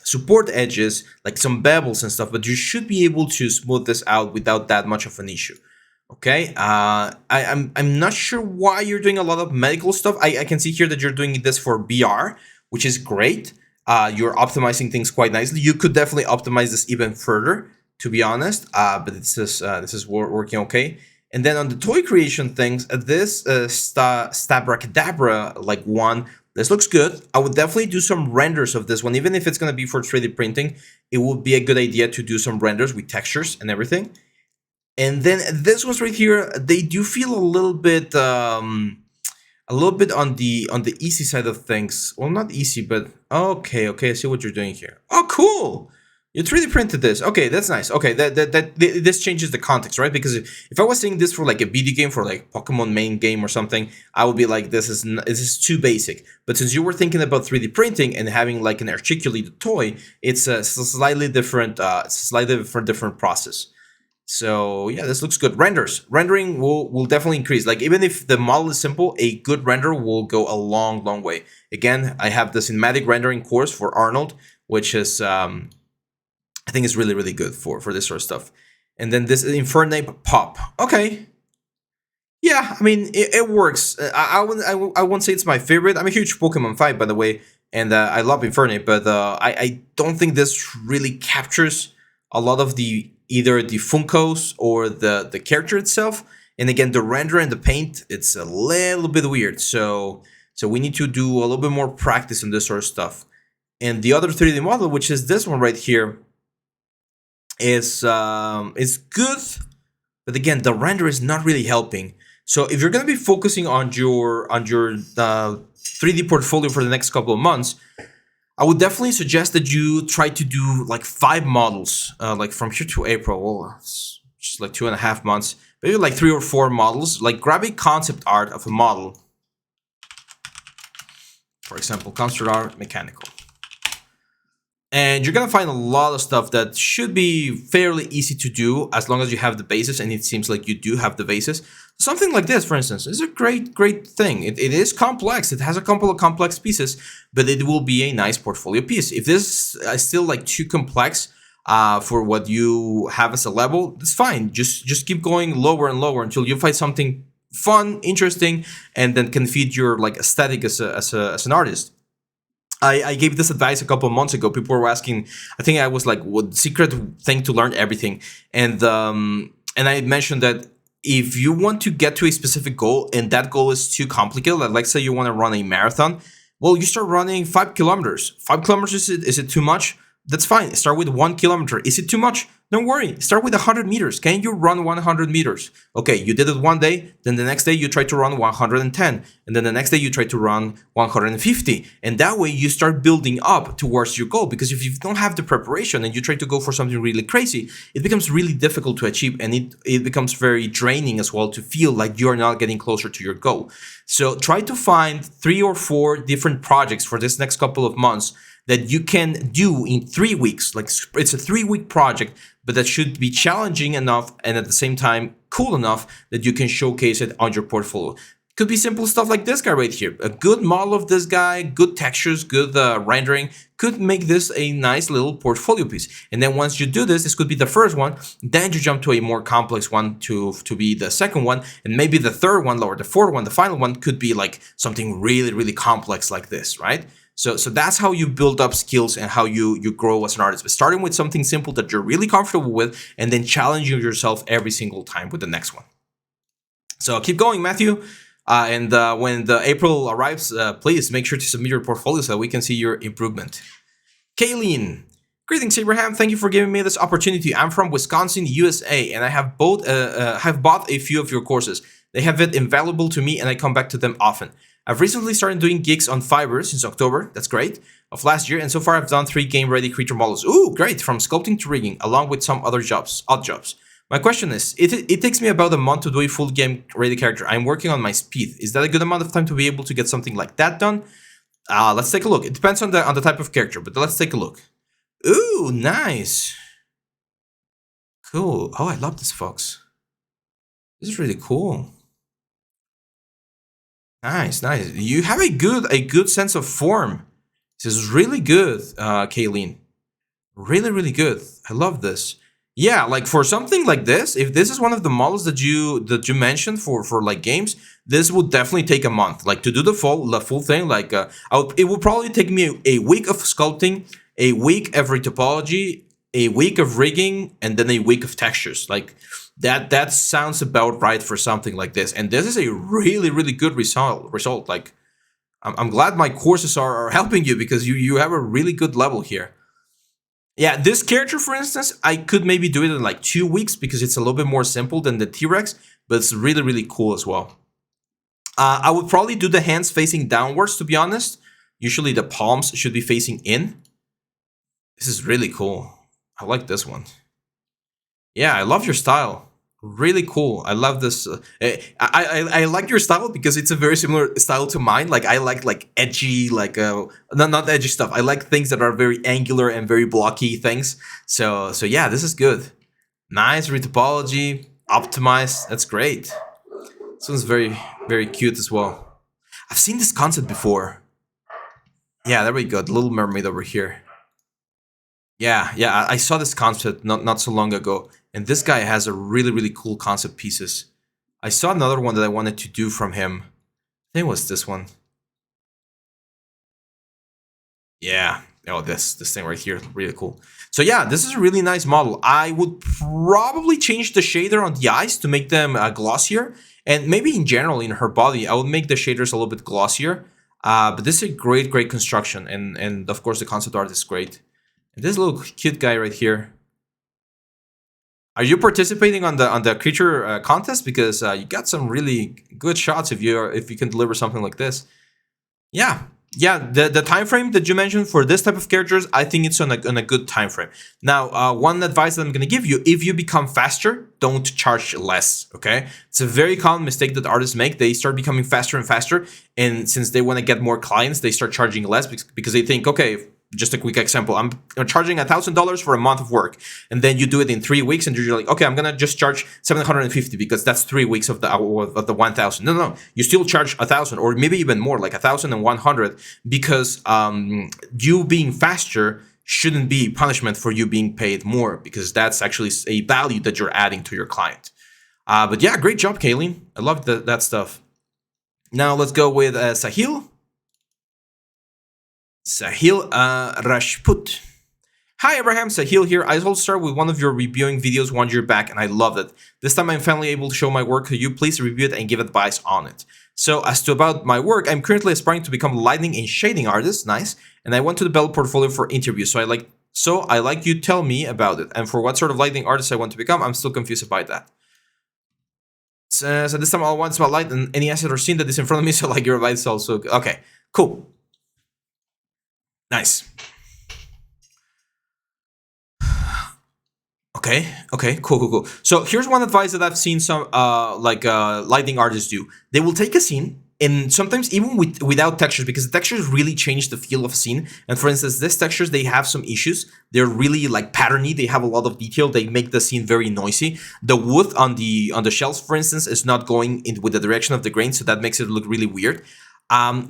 support edges, like some bevels and stuff, but you should be able to smooth this out without that much of an issue. Okay, I'm not sure why you're doing a lot of medical stuff. I can see here that you're doing this for BR, which is great. You're optimizing things quite nicely. You could definitely optimize this even further, to be honest. But this is working okay. And then on the toy creation things, this Stabracadabra like one, this looks good. I would definitely do some renders of this one, even if it's going to be for 3D printing. It would be a good idea to do some renders with textures and everything. And then this ones right here, they do feel a little bit on the easy side of things. Well, not easy, but okay, I see what you're doing here. Oh, cool. You 3D printed this. Okay, that's nice. Okay, this changes the context, right? Because if I was saying this for like a video game, for like Pokemon main game or something, I would be like, this is too basic. But since you were thinking about 3D printing and having like an articulated toy, it's a slightly different, different process. So yeah, this looks good. Rendering will definitely increase. Like even if the model is simple, a good render will go a long way. Again, I have the cinematic rendering course for Arnold, which is I think is really good for this sort of stuff. And then this Infernape Pop. Okay. Yeah, I mean it works. I won't say it's my favorite. I'm a huge Pokemon fan, by the way, and I love Infernape, but I don't think this really captures a lot of the either the Funkos or the character itself. And again, the render and the paint, it's a little bit weird. So we need to do a little bit more practice on this sort of stuff. And the other 3D model, which is this one right here, is good, but again, the render is not really helping. So if you're going to be focusing on your 3D portfolio for the next couple of months, I would definitely suggest that you try to do like 5 models, like from here to April. Well, it's just like 2.5 months. Maybe like 3 or 4 models. Like grab a concept art of a model. For example, concept art, mechanical. And you're going to find a lot of stuff that should be fairly easy to do as long as you have the basis, and it seems like you do have the basis. Something like this, for instance, is a great thing. It is complex. It has a couple of complex pieces, but it will be a nice portfolio piece. If this is still like too complex for what you have as a level, that's fine. Just keep going lower and lower until you find something fun, interesting, and then can feed your like aesthetic as an artist. I gave this advice a couple of months ago. People were asking, I think I was like, what secret thing to learn everything? And I mentioned that if you want to get to a specific goal and that goal is too complicated, like say you want to run a marathon, well, you start running 5 kilometers. 5 kilometers, is it too much? That's fine. Start with 1 kilometer. Is it too much? Don't worry. Start with 100 meters. Can you run 100 meters? Okay, you did it one day. Then the next day you try to run 110. And then the next day you try to run 150. And that way you start building up towards your goal. Because if you don't have the preparation and you try to go for something really crazy, it becomes really difficult to achieve. And it becomes very draining as well to feel like you're not getting closer to your goal. So try to find 3 or 4 different projects for this next couple of months that you can do in 3 weeks. Like it's a 3-week project, but that should be challenging enough and at the same time cool enough that you can showcase it on your portfolio. Could be simple stuff like this guy right here. A good model of this guy, good textures, good rendering could make this a nice little portfolio piece. And then once you do this could be the first one. Then you jump to a more complex one to be the second one. And maybe the third one or the fourth one, the final one could be like something really complex like this, right? So that's how you build up skills and how you grow as an artist. But starting with something simple that you're really comfortable with and then challenging yourself every single time with the next one. So keep going, Matthew. And when the April arrives, please make sure to submit your portfolio so that we can see your improvement. Kayleen. Greetings, Abraham. Thank you for giving me this opportunity. I'm from Wisconsin, USA, and I have bought a few of your courses. They have been invaluable to me, and I come back to them often. I've recently started doing gigs on Fiverr since October, that's great, of last year, and so far I've done 3 game-ready creature models. Ooh, great, from sculpting to rigging, along with some other odd jobs. My question is, it takes me about a month to do a full game ready character. I'm working on my speed. Is that a good amount of time to be able to get something like that done? Let's take a look. It depends on the type of character, but let's take a look. Ooh, nice. Cool. Oh, I love this fox. This is really cool. Nice, nice. You have a good sense of form. This is really good, Kayleen. Really, really good. I love this. Yeah, like for something like this, if this is one of the models that you mentioned for like games, this would definitely take a month. Like to do the full thing, like it would probably take me a week of sculpting, a week every topology, a week of rigging, and then a week of textures. Like that sounds about right for something like this. And this is a really, really good result. Like I'm glad my courses are helping you because you have a really good level here. Yeah, this character, for instance, I could maybe do it in like 2 weeks because it's a little bit more simple than the T-Rex, but it's really, really cool as well. I would probably do the hands facing downwards, to be honest. Usually the palms should be facing in. This is really cool. I like this one. Yeah, I love your style. Really cool. I love this. I like your style because it's a very similar style to mine. Like I like edgy, like not edgy stuff. I like things that are very angular and very blocky things. So yeah, this is good. Nice retopology, optimized. That's great. This one's very, very cute as well. I've seen this concept before. Yeah, there we go. The Little Mermaid over here. Yeah, I saw this concept not so long ago, and this guy has a really, really cool concept pieces. I saw another one that I wanted to do from him. I think it was this one. Yeah. Oh, this thing right here, really cool. So yeah, this is a really nice model. I would probably change the shader on the eyes to make them glossier, and maybe in general in her body, I would make the shaders a little bit glossier. But this is a great construction, and of course the concept art is great. And this little cute guy right here. Are you participating on the creature contest? Because you got some really good shots if you can deliver something like this. Yeah. The time frame that you mentioned for this type of characters, I think it's on a good time frame. Now, one advice that I'm going to give you: if you become faster, don't charge less. Okay, it's a very common mistake that artists make. They start becoming faster and faster, and since they want to get more clients, they start charging less because they think, okay. Just a quick example. I'm charging $1,000 for a month of work, and then you do it in 3 weeks, and you're like, okay, I'm gonna just charge $750 because that's 3 weeks of the 1,000. No, you still charge 1,000 or maybe even more, like 1,100, because you being faster shouldn't be punishment for you being paid more, because that's actually a value that you're adding to your client. But yeah, great job, Kayleen. I love that stuff. Now let's go with Sahil. Sahil Rajput. Hi Abraham, Sahil here. I also started with one of your reviewing videos 1 year back and I loved it. This time I'm finally able to show my work. Could you please review it and give advice on it? So as to about my work, I'm currently aspiring to become a lighting and shading artist. Nice. And I want to develop portfolio for interviews. So I like you tell me about it. And for what sort of lighting artist I want to become, I'm still confused about that. So this time I'll want about light and any asset or scene that is in front of me. So like your advice also. Okay, cool. Nice. Okay, cool. So here's one advice that I've seen some lighting artists do. They will take a scene, and sometimes even without textures, because the textures really change the feel of a scene. And for instance, these textures, they have some issues. They're really like patterny. They have a lot of detail. They make the scene very noisy. The wood on the shells, for instance, is not going in with the direction of the grain, so that makes it look really weird.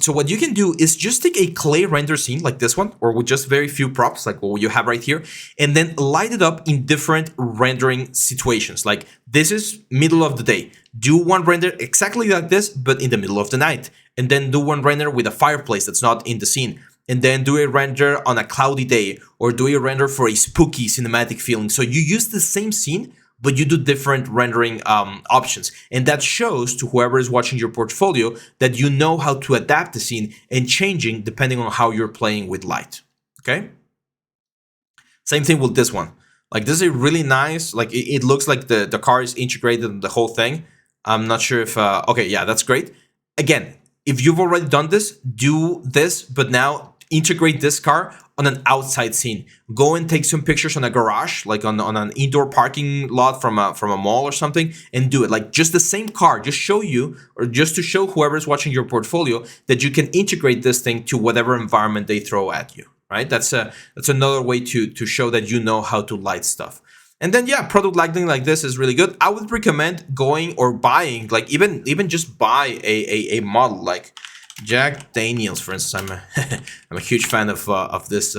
So what you can do is just take a clay render scene like this one, or with just very few props like what you have right here, and then light it up in different rendering situations. Like this is middle of the day. Do one render exactly like this, but in the middle of the night. And then do one render with a fireplace that's not in the scene. And then do a render on a cloudy day, or do a render for a spooky cinematic feeling. So you use the same scene, but you do different rendering options. And that shows to whoever is watching your portfolio that you know how to adapt the scene and changing depending on how you're playing with light, okay? Same thing with this one. Like this is a really nice, like it looks like the car is integrated in the whole thing. I'm not sure if, okay, yeah, that's great. Again, if you've already done this, do this, but now integrate this car on an outside scene. Go and take some pictures on a garage, like on an indoor parking lot from a mall or something, and do it. Like just the same car, just show you, or just to show whoever's watching your portfolio that you can integrate this thing to whatever environment they throw at you. Right? That's another way to show that you know how to light stuff. And then yeah, product lighting like this is really good. I would recommend going or buying, like even just buy a model like Jack Daniels, for instance. I'm a huge fan of this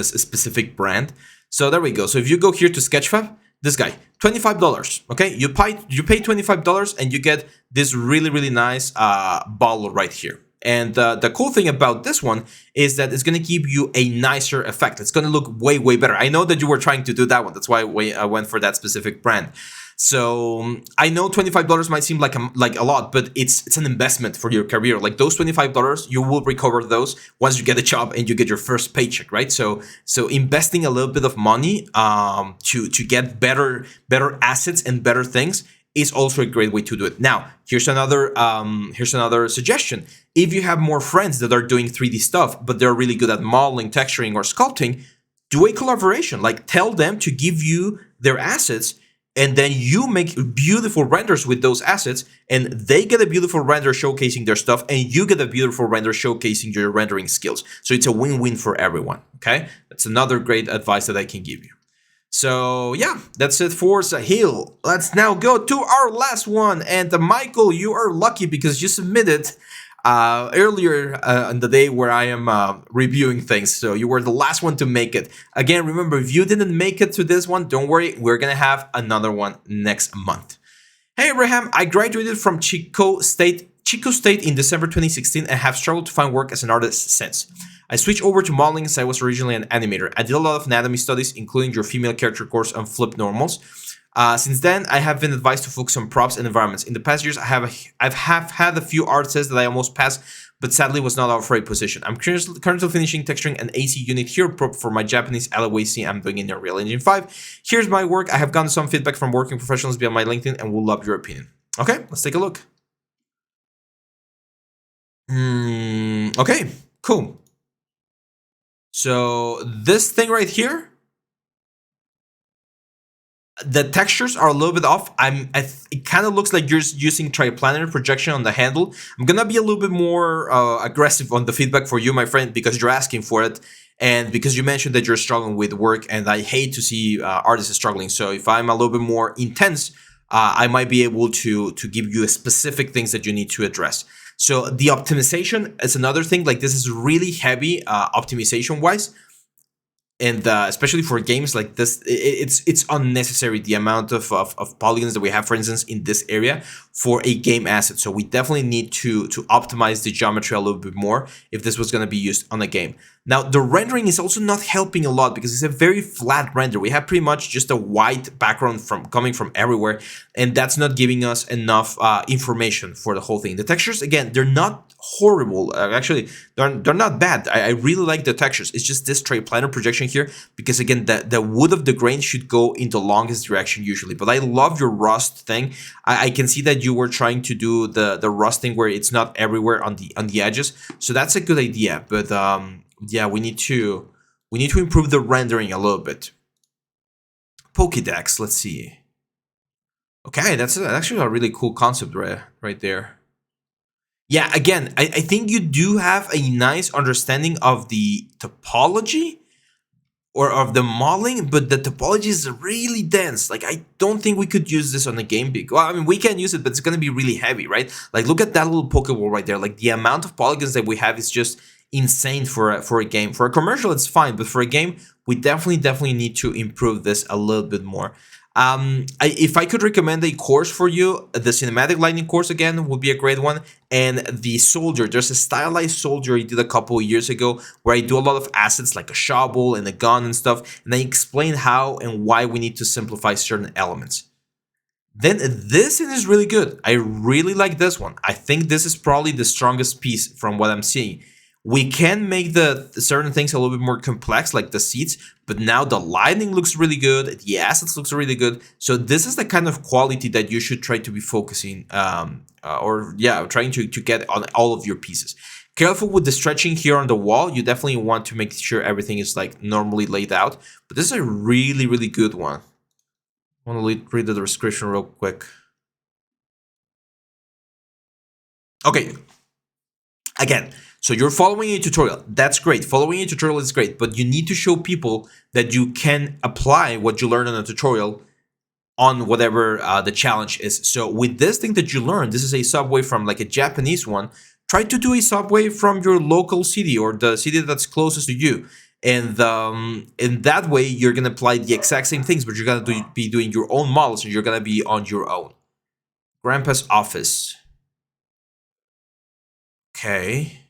specific brand. So there we go. So if you go here to Sketchfab, this guy, $25. Okay, you pay $25 and you get this really nice bottle right here. And the cool thing about this one is that it's going to give you a nicer effect. It's going to look way better. I know that you were trying to do that one. That's why I went for that specific brand. So I know $25 might seem like a lot, but it's an investment for your career. Like those $25, you will recover those once you get a job and you get your first paycheck, right? So investing a little bit of money to get better assets and better things is also a great way to do it. Now, here's another suggestion. If you have more friends that are doing 3D stuff, but they're really good at modeling, texturing, or sculpting, do a collaboration. Like tell them to give you their assets, and then you make beautiful renders with those assets, and they get a beautiful render showcasing their stuff, and you get a beautiful render showcasing your rendering skills. So it's a win-win for everyone, okay? That's another great advice that I can give you. So yeah, that's it for Sahil. Let's now go to our last one. And Michael, you are lucky because you submitted earlier in the day where I am reviewing things. So you were the last one to make it. Again, remember, if you didn't make it to this one, don't worry. We're going to have another one next month. Hey, Abraham, I graduated from Chico State in December 2016 and have struggled to find work as an artist since. I switched over to modeling as I was originally an animator. I did a lot of anatomy studies, including your female character course on flip normals. Since then, I have been advised to focus on props and environments. In the past years, I've had a few art tests that I almost passed, but sadly was not offered a position. I'm currently finishing texturing an AC unit hero prop for my Japanese alleyway scene I'm doing in Unreal Engine 5. Here's my work. I have gotten some feedback from working professionals via my LinkedIn and would love your opinion. Okay, let's take a look. Okay, cool. So this thing right here, the textures are a little bit off. It kind of looks like you're using triplanar projection on the handle. I'm gonna be a little bit more aggressive on the feedback for you, my friend, because you're asking for it, and because you mentioned that you're struggling with work, and I hate to see artists struggling. So if I'm a little bit more intense, I might be able to give you specific things that you need to address. So the optimization is another thing. Like this is really heavy optimization wise. And especially for games like this, it's unnecessary, the amount of polygons that we have, for instance, in this area for a game asset. So we definitely need to optimize the geometry a little bit more if this was going to be used on a game. Now, the rendering is also not helping a lot because it's a very flat render. We have pretty much just a white background coming from everywhere, and that's not giving us enough information for the whole thing. The textures, again, they're not horrible. Actually, they're not bad. I really like the textures. It's just this triplanar projection here because, again, the wood of the grain should go in the longest direction usually. But I love your rust thing. I can see that you were trying to do the rusting where it's not everywhere on the edges. So that's a good idea. But yeah, we need to improve the rendering a little bit. Pokédex, let's see. Okay, that's actually a really cool concept right there. Yeah, again, I think you do have a nice understanding of the topology or of the modeling, but the topology is really dense. Like, I don't think we could use this on a game. Well, I mean, we can use it, but it's going to be really heavy, right? Like, look at that little Pokeball right there. Like, the amount of polygons that we have is just insane for a game. For a commercial, it's fine, but for a game, we definitely need to improve this a little bit more. If I could recommend a course for you, the cinematic lighting course again would be a great one. And the soldier, there's a stylized soldier I did a couple of years ago where I do a lot of assets like a shovel and a gun and stuff, and I explain how and why we need to simplify certain elements. Then this is really good. I really like this one. I think this is probably the strongest piece from what I'm seeing. We can make the certain things a little bit more complex, like the seats, but now the lighting looks really good, the assets looks really good. So this is the kind of quality that you should try to be focusing, trying to get on all of your pieces. Careful with the stretching here on the wall. You definitely want to make sure everything is like normally laid out. But this is a really, really good one. I want to read the description real quick. Okay. Again, so you're following a tutorial. That's great. Following a tutorial is great, but you need to show people that you can apply what you learned in a tutorial on whatever the challenge is. So with this thing that you learned, this is a subway from like a Japanese one. Try to do a subway from your local city or the city that's closest to you. And in that way, you're going to apply the exact same things, but you're going to be doing your own models and you're going to be on your own. Grandpa's office. Okay.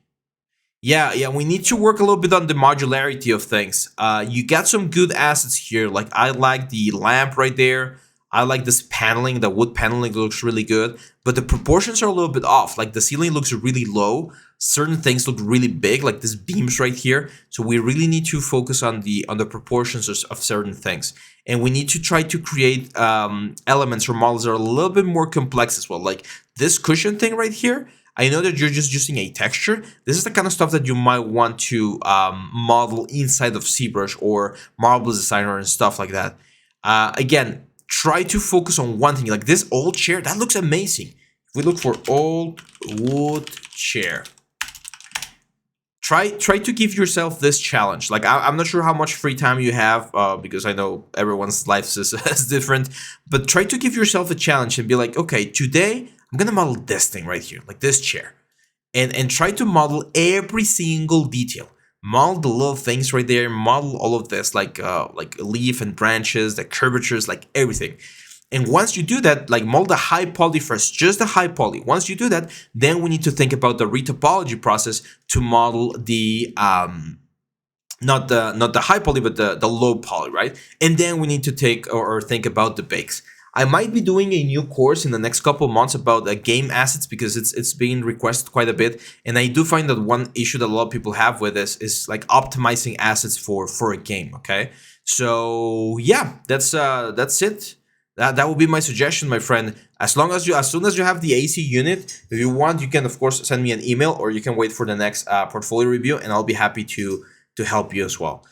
Yeah, we need to work a little bit on the modularity of things. You got some good assets here. Like I like the lamp right there. I like this paneling. The wood paneling looks really good, but the proportions are a little bit off. Like the ceiling looks really low. Certain things look really big, like this beams right here. So we really need to focus on the proportions of certain things, and we need to try to create elements or models that are a little bit more complex as well. Like this cushion thing right here. I know that you're just using a texture. This is the kind of stuff that you might want to model inside of ZBrush or Marble Designer and stuff like that. Again, try to focus on one thing. Like this old chair, that looks amazing. If we look for old wood chair, try to give yourself this challenge. Like I'm not sure how much free time you have because I know everyone's life is different. But try to give yourself a challenge and be like, okay, today I'm gonna model this thing right here, like this chair, and try to model every single detail. Model the little things right there. Model all of this, like leaf and branches, the curvatures, like everything. And once you do that, like model the high poly first, just the high poly. Once you do that, then we need to think about the retopology process to model the not the high poly, but the low poly, right? And then we need to take or think about the bakes. I might be doing a new course in the next couple of months about game assets because it's being requested quite a bit, and I do find that one issue that a lot of people have with this is like optimizing assets for a game. Okay, so yeah, that's it. That would be my suggestion, my friend. As soon as you have the AC unit, if you want, you can of course send me an email or you can wait for the next portfolio review, and I'll be happy to help you as well.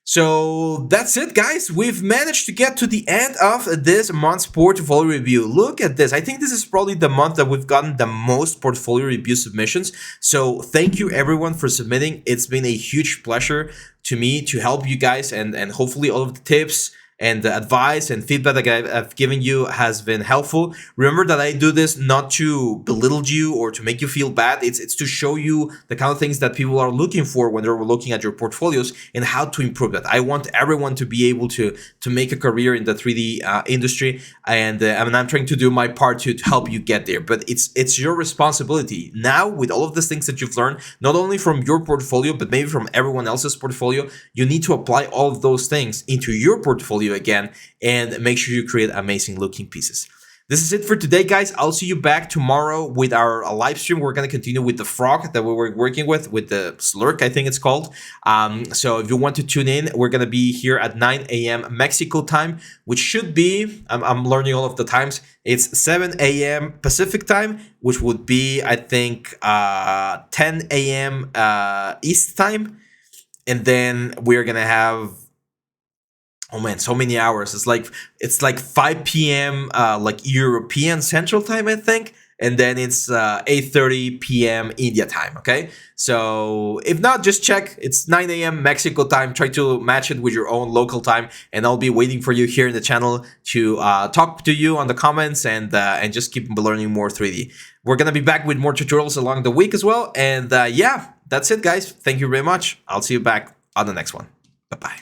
So that's it, guys. We've managed to get to the end of this month's portfolio review. Look at this. I think this is probably the month that we've gotten the most portfolio review submissions. So thank you everyone for submitting. It's been a huge pleasure to me to help you guys, and hopefully all of the tips and the advice and feedback that I've given you has been helpful. Remember that I do this not to belittle you or to make you feel bad. It's to show you the kind of things that people are looking for when they're looking at your portfolios and how to improve that. I want everyone to be able to make a career in the 3D industry, and I'm trying to do my part to help you get there. But it's your responsibility now with all of these things that you've learned, not only from your portfolio, but maybe from everyone else's portfolio. You need to apply all of those things into your portfolio again and make sure you create amazing looking pieces. This is it for today, guys. I'll see you back tomorrow with our live stream. We're going to continue with the frog that we were working with the slurk, I think it's called. So if you want to tune in, we're going to be here at 9 a.m. Mexico time, which should be, I'm learning all of the times. It's 7 a.m. Pacific time, which would be, I think, 10 a.m. East time. And then we're going to have, oh man, so many hours. It's like 5 p.m. Like European Central Time, I think, and then it's 8:30 p.m. India time. Okay, so if not, just check. It's 9 a.m. Mexico time. Try to match it with your own local time, and I'll be waiting for you here in the channel to talk to you on the comments and just keep learning more 3D. We're gonna be back with more tutorials along the week as well. And yeah, that's it, guys. Thank you very much. I'll see you back on the next one. Bye bye.